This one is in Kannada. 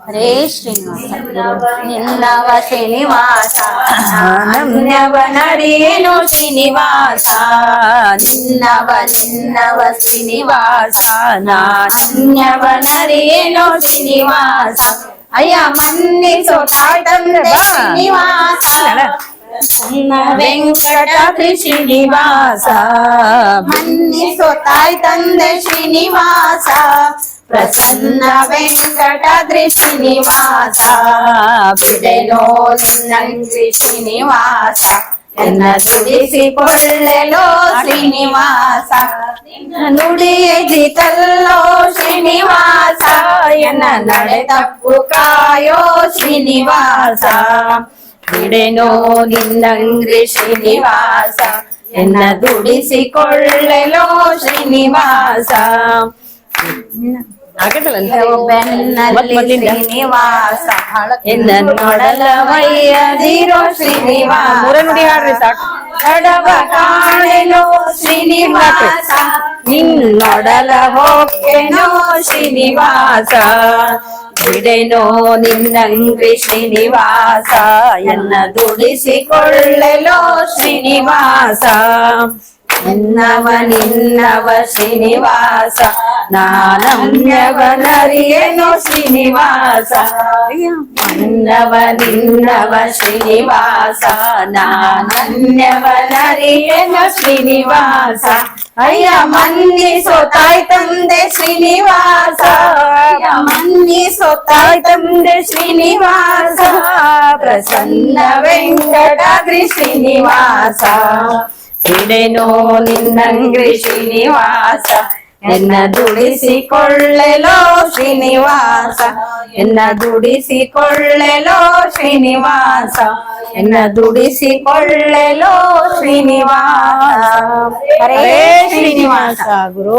ಹರೇ ಶ್ರೀನಿವಾಸ ನಿನ್ನವ ಶ್ರೀನಿವಾಸ ನನ್ನವ ನಡೆಯೇನು ಶ್ರೀನಿವಾಸ ನಿನ್ನವ ಶ್ರೀನಿವಾಸ ನಾನನ್ಯವ ನಡೆಯೇನು ಶ್ರೀನಿವಾಸ ಅಯ್ಯ ಮನ್ನಿಸೋ ತಾಯ್ತಂದೆ ಶ್ರೀನಿವಾಸ ವೆಂಕಟಾದ್ರಿ ಶ್ರೀನಿವಾಸ ಮನ್ನಿಸೋ ತಾಯ್ತಂದೆ ಶ್ರೀನಿವಾಸ ಪ್ರಸನ್ನ ವೆಂಕಟಾದ್ರಿ ಶ್ರೀನಿವಾಸ ಬಿಡೆನೋ ನಿನ್ನಂಗ್ರಿ ಶ್ರೀನಿವಾಸ ಎನ್ನ ದುಡಿಸಿಕೊಳ್ಳಲೋ ಶ್ರೀನಿವಾಸ ನುಡಿಯಿತಲ್ಲೋ ಶ್ರೀನಿವಾಸ ಎನ್ನ ನಡೆ ತಪ್ಪು ಕಾಯೋ ಶ್ರೀನಿವಾಸ ಬಿಡೆನೋ ನಿನ್ನಂಗ್ರಿ ಶ್ರೀನಿವಾಸ ಎನ್ನ ದುಡಿಸಿಕೊಳ್ಳಲೋ ಶ್ರೀನಿವಾಸ ಬೆನ್ನಲ್ಲಿ ಶ್ರೀನಿವಾಸ ಎನ್ನ ನೋಡಲವಯ್ಯದಿರೋ ಶ್ರೀನಿವಾಸ ಕಡವ ಕಾಣೆನೋ ಶ್ರೀನಿವಾಸ ನಿನ್ನೊಡಲ ಹೋಗ್ತೇನೋ ಶ್ರೀನಿವಾಸ ಬಿಡೆನೋ ನಿನ್ನಂಗ್ರಿ ಶ್ರೀನಿವಾಸ ಎನ್ನ ದುಡಿಸಿಕೊಳ್ಳಲೋ ಶ್ರೀನಿವಾಸ ನಿನ್ನವ ಶ್ರೀನಿವಾಸ ನಾನನ್ಯವನರಿಯೇನೋ ಶ್ರೀನಿವಾಸ ನಿನ್ನವ ಶ್ರೀನಿವಾಸ ನಾನನ್ಯವನರಿಯೇನೋ ಶ್ರೀನಿವಾಸ ಅಯ್ಯ ಮನ್ನಿಸೋ ತಾಯ್ ತಂದೆ ಶ್ರೀನಿವಾಸ ಮನ್ನಿಸೋ ತಾಯ್ ತಂದೆ ಶ್ರೀನಿವಾಸ ಪ್ರಸನ್ನ ವೆಂಕಟಾದ್ರಿ ಶ್ರೀನಿವಾಸ ಬಿಡೆನೋ ನಿನ್ನಂಗ್ರಿ ಶ್ರೀನಿವಾಸ ಎನ್ನ ದುಡಿಸಿಕೊಳ್ಳಲೋ ಶ್ರೀನಿವಾಸ ಎನ್ನ ದುಡಿಸಿಕೊಳ್ಳಲೋ ಶ್ರೀನಿವಾಸ ಎನ್ನ ದುಡಿಸಿಕೊಳ್ಳಲೋ ಶ್ರೀನಿವಾಸ ಹರೇ ಶ್ರೀನಿವಾಸ ಗುರು